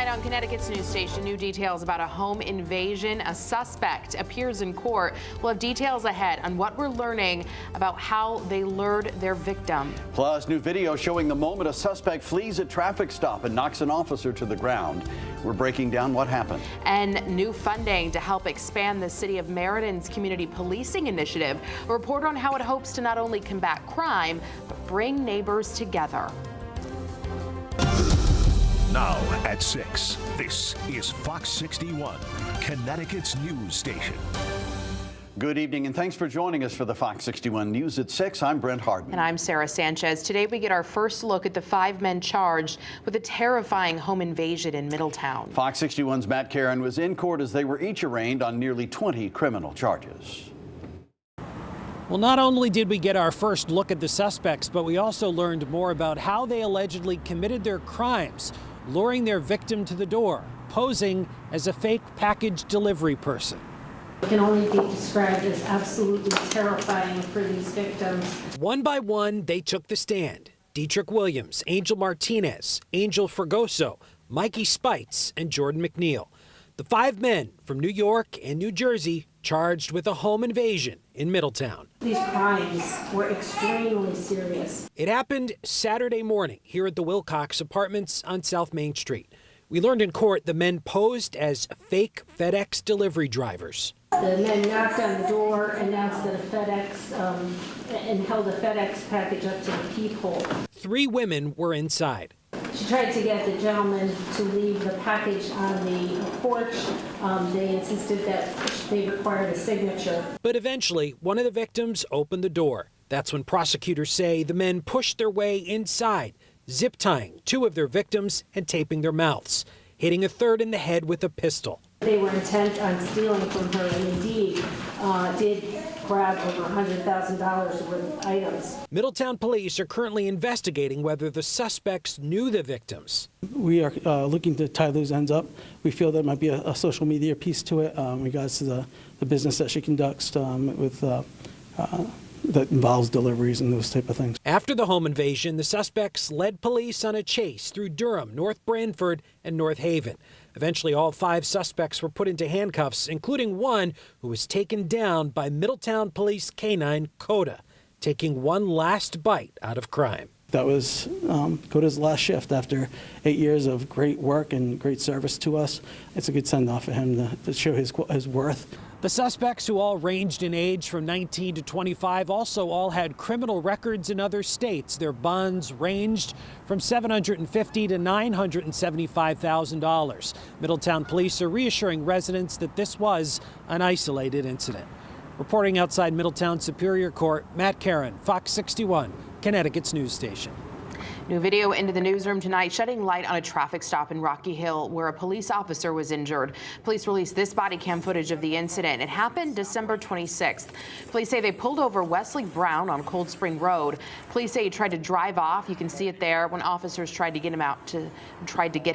Tonight on Connecticut's news station, new details about a home invasion. A suspect appears in court. We'll have details ahead on what we're learning about how they lured their victim. Plus, new video showing the moment a suspect flees a traffic stop and knocks an officer to the ground. We're breaking down what happened. And new funding to help expand the city of Meridan's community policing initiative. A report on how it hopes to not only combat crime, but bring neighbors together. Now at 6, this is Fox 61, Connecticut's news station. Good evening and thanks for joining us for the Fox 61 News at 6. I'm Brent Harden. And I'm Sarah Sanchez. Today we get our first look at the 5 men charged with a terrifying home invasion in Middletown. Fox 61's Matt Caron was in court as they were each arraigned on nearly 20 criminal charges. Well, not only did we get our first look at the suspects, but we also learned more about how they allegedly committed their crimes, luring their victim to the door, posing as a fake package delivery person. It can only be described as absolutely terrifying for these victims. One by one, they took the stand. Dietrich Williams, Angel Martinez, Angel Fregoso, Mikey Spites, and Jordan McNeil. The 5 men from New York and New Jersey charged with a home invasion in Middletown. These crimes were extremely serious. It happened Saturday morning here at the Wilcox Apartments on South Main Street. We learned in court the men posed as fake FedEx delivery drivers. The men knocked on the door, announced that a FedEx, and held a FedEx package up to the peephole. 3 women were inside. She tried to get the gentleman to leave the package on the porch. They insisted that they required a signature. But eventually, one of the victims opened the door. That's when prosecutors say the men pushed their way inside, zip tying 2 of their victims and taping their mouths, hitting a third in the head with a pistol. They were intent on stealing from her and indeed did grab over $100,000 worth of items. Middletown police are currently investigating whether the suspects knew the victims. We are looking to tie those ends up. We feel there might be a social media piece to it in regards to the business that she conducts that involves deliveries and those type of things. After the home invasion, the suspects led police on a chase through Durham, North Branford, and North Haven. Eventually, all 5 suspects were put into handcuffs, including one who was taken down by Middletown Police Canine Coda, taking one last bite out of crime. That was Coda's last shift after 8 years of great work and great service to us. It's a good send-off for him to show his worth. The suspects, who all ranged in age from 19 to 25, also all had criminal records in other states. Their bonds ranged from $750,000 to $975,000. Middletown police are reassuring residents that this was an isolated incident. Reporting outside Middletown Superior Court, Matt Caron, Fox 61, Connecticut's news station. New video into the newsroom tonight, shedding light on a traffic stop in Rocky Hill where a police officer was injured. Police released this body cam footage of the incident. It happened December 26th. Police say they pulled over Wesley Brown on Cold Spring Road. Police say he tried to drive off. You can see it there when officers tried to get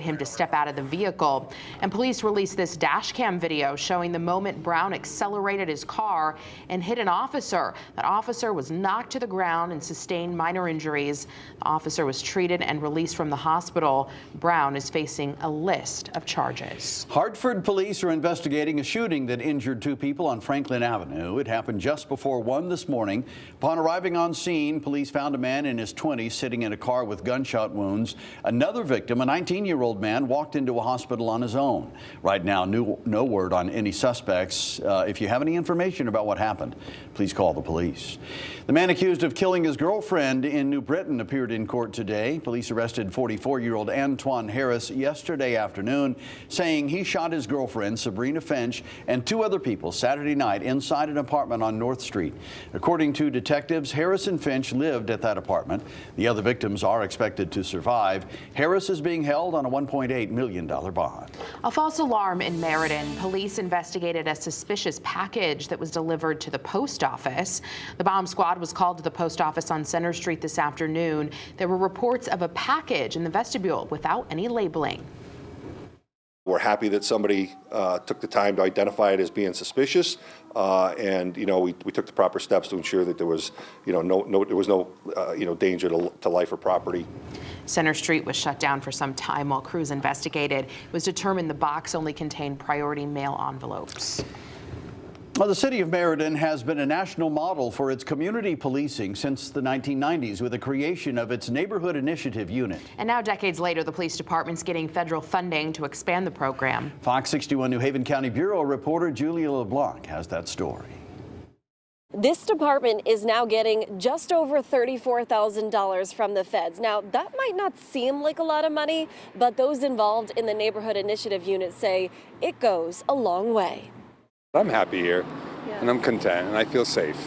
him to step out of the vehicle. And police released this dash cam video showing the moment Brown accelerated his car and hit an officer. That officer was knocked to the ground and sustained minor injuries. The officer was treated and released from the hospital. Brown is facing a list of charges. Hartford police are investigating a shooting that injured 2 people on Franklin Avenue. It happened just before 1 this morning. Upon arriving on scene, police found a man in his 20s sitting in a car with gunshot wounds. Another victim, a 19-year-old man, walked into a hospital on his own. Right now, no word on any suspects. If you have any information about what happened, please call the police. The man accused of killing his girlfriend in New Britain appeared in court today. Police arrested 44-year-old Antoine Harris yesterday afternoon, saying he shot his girlfriend, Sabrina Finch, and 2 other people Saturday night inside an apartment on North Street. According to detectives, Harris and Finch lived at that apartment. The other victims are expected to survive. Harris is being held on a $1.8 million bond. A false alarm in Meridan. Police investigated a suspicious package that was delivered to the post office. The bomb squad was called to the post office on Center Street this afternoon. There were reports of a package in the vestibule without any labeling. We're happy that somebody took the time to identify it as being suspicious, and we took the proper steps to ensure that there was no danger to life or property. Center Street was shut down for some time while crews investigated. It was determined the box only contained priority mail envelopes. Well, the city of Meridan has been a national model for its community policing since the 1990s with the creation of its Neighborhood Initiative Unit. And now, decades later, the police department's getting federal funding to expand the program. Fox 61 New Haven County Bureau reporter Julia LeBlanc has that story. This department is now getting just over $34,000 from the feds. Now, that might not seem like a lot of money, but those involved in the Neighborhood Initiative Unit say it goes a long way. I'm happy here, and I'm content, and I feel safe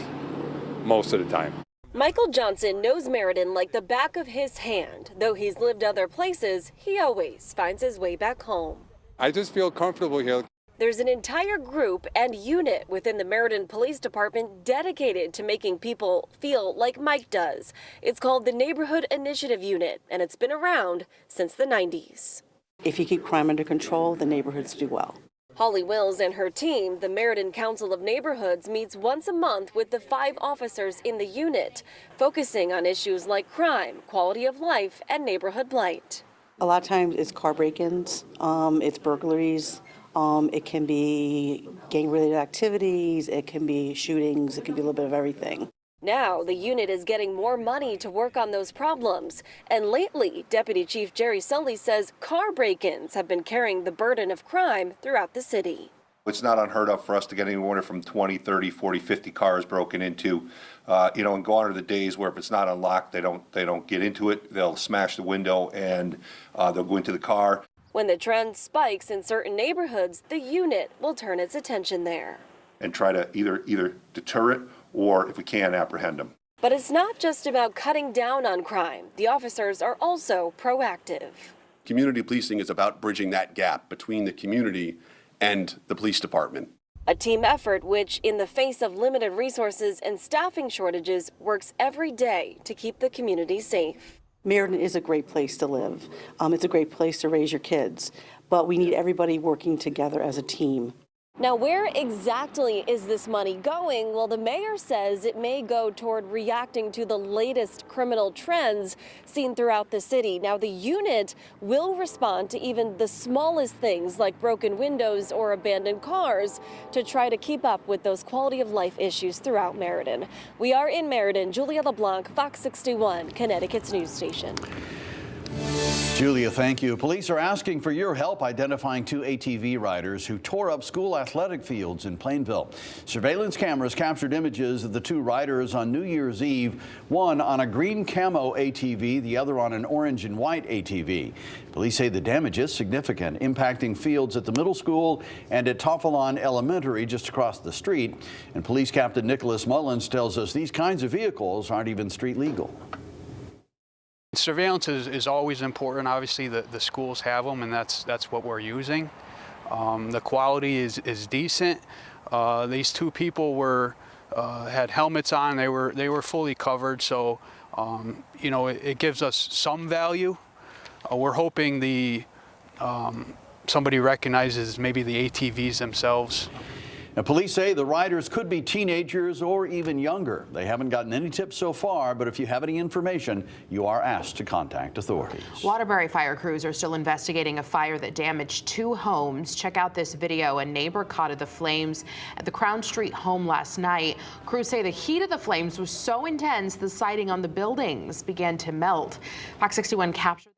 most of the time. Michael Johnson knows Meridan like the back of his hand. Though he's lived other places, he always finds his way back home. I just feel comfortable here. There's an entire group and unit within the Meridan Police Department dedicated to making people feel like Mike does. It's called the Neighborhood Initiative Unit, and it's been around since the 90s. If you keep crime under control, the neighborhoods do well. Holly Wills and her team, the Meridan Council of Neighborhoods, meets once a month with the 5 officers in the unit, focusing on issues like crime, quality of life, and neighborhood blight. A lot of times it's car break-ins, it's burglaries, it can be gang-related activities, it can be shootings, it can be a little bit of everything. Now, the unit is getting more money to work on those problems. And lately, Deputy Chief Jerry Sully says car break-ins have been carrying the burden of crime throughout the city. It's not unheard of for us to get anywhere from 20, 30, 40, 50 cars broken into, and gone are the days where if it's not unlocked, they don't get into it. They'll smash the window and they'll go into the car. When the trend spikes in certain neighborhoods, the unit will turn its attention there And try to either deter it or, if we can, apprehend them. But it's not just about cutting down on crime. The officers are also proactive. Community policing is about bridging that gap between the community and the police department. A team effort which, in the face of limited resources and staffing shortages, works every day to keep the community safe. Meridan is a great place to live. It's a great place to raise your kids, but we need everybody working together as a team. Now, where exactly is this money going? Well, the mayor says it may go toward reacting to the latest criminal trends seen throughout the city. Now, the unit will respond to even the smallest things like broken windows or abandoned cars to try to keep up with those quality of life issues throughout Meridan. We are in Meridan. Julia LeBlanc, Fox 61, Connecticut's news station. Julia, thank you. Police are asking for your help identifying 2 ATV riders who tore up school athletic fields in Plainville. Surveillance cameras captured images of the 2 riders on New Year's Eve, one on a green camo ATV, the other on an orange and white ATV. Police say the damage is significant, impacting fields at the middle school and at Toffelon Elementary just across the street. And Police Captain Nicholas Mullins tells us these kinds of vehicles aren't even street legal. Surveillance is always important. Obviously, the schools have them, and that's what we're using. The quality is decent. These 2 people had helmets on. They were fully covered, so it gives us some value. We're hoping somebody recognizes maybe the ATVs themselves. Now, police say the riders could be teenagers or even younger. They haven't gotten any tips so far, but if you have any information, you are asked to contact authorities. Waterbury fire crews are still investigating a fire that damaged 2 homes. Check out this video. A neighbor caught the flames at the Crown Street home last night. Crews say the heat of the flames was so intense the siding on the buildings began to melt. Fox 61 captured.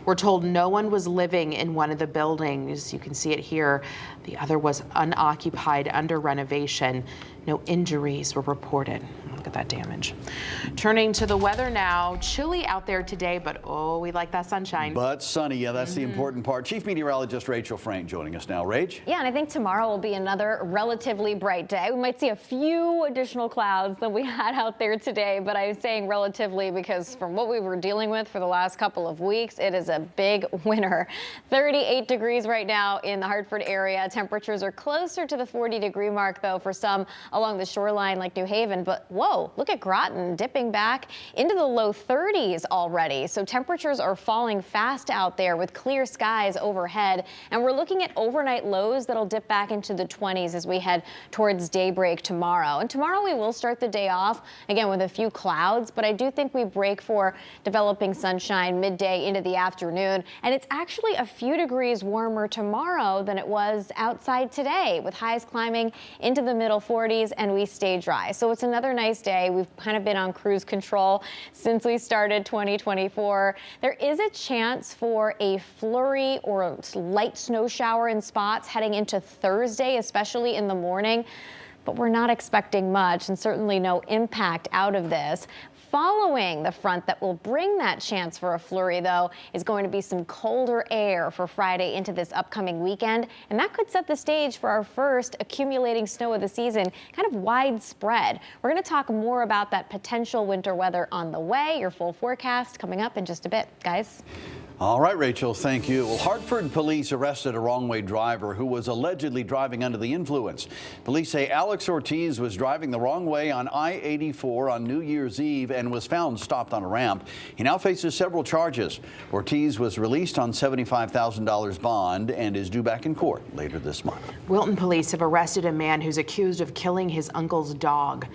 We're told no one was living in one of the buildings. You can see it here. The other was unoccupied, under renovation. No injuries were reported. Look at that damage. Turning to the weather now. Chilly out there today, but oh, we like that sunshine. But sunny, yeah, that's the important part. Chief Meteorologist Rachel Frank joining us now. Rach? Yeah, and I think tomorrow will be another relatively bright day. We might see a few additional clouds than we had out there today, but I'm saying relatively because from what we were dealing with for the last couple of weeks, it is a big winter. 38 degrees right now in the Hartford area. Temperatures are closer to the 40-degree mark, though, for some along the shoreline like New Haven. But what whoa, look at Groton dipping back into the low 30s already. So temperatures are falling fast out there with clear skies overhead. And we're looking at overnight lows that'll dip back into the 20s as we head towards daybreak tomorrow. And tomorrow we will start the day off again with a few clouds, but I do think we break for developing sunshine midday into the afternoon. And it's actually a few degrees warmer tomorrow than it was outside today, with highs climbing into the middle 40s, and we stay dry. So it's another nice day. We've kind of been on cruise control since we started 2024. There is a chance for a flurry or a light snow shower in spots heading into Thursday, especially in the morning, but we're not expecting much and certainly no impact out of this. Following the front that will bring that chance for a flurry, though, is going to be some colder air for Friday into this upcoming weekend, and that could set the stage for our first accumulating snow of the season, kind of widespread. We're going to talk more about that potential winter weather on the way. Your full forecast coming up in just a bit, guys. All right, Rachel, thank you. Well, Hartford police arrested a wrong-way driver who was allegedly driving under the influence. Police say Alex Ortiz was driving the wrong way on I-84 on New Year's Eve and was found stopped on a ramp. He now faces several charges. Ortiz was released on $75,000 bond and is due back in court later this month. Wilton police have arrested a man who's accused of killing his uncle's dog.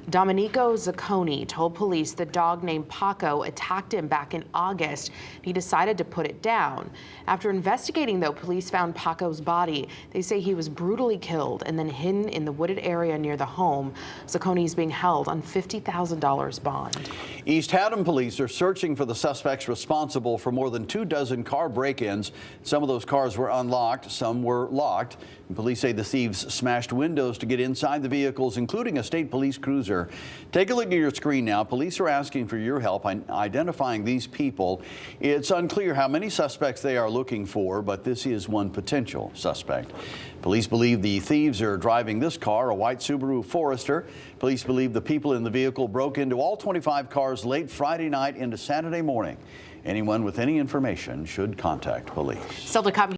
Domenico Zacconi told police the dog named Paco attacked him back in August. He decided to put it down. After investigating, though, police found Paco's body. They say he was brutally killed and then hidden in the wooded area near the home. Zacconi is being held on $50,000 bond. East Haddam police are searching for the suspects responsible for more than 24 car break-ins. Some of those cars were unlocked, some were locked. And police say the thieves smashed windows to get inside the vehicles, including a state police cruiser. Take a look at your screen now. Police are asking for your help in identifying these people. It's unclear how many suspects they are looking for, but this is one potential suspect. Police believe the thieves are driving this car, a white Subaru Forester. Police believe the people in the vehicle broke into all 25 cars late Friday night into Saturday morning. Anyone with any information should contact police. Still to come.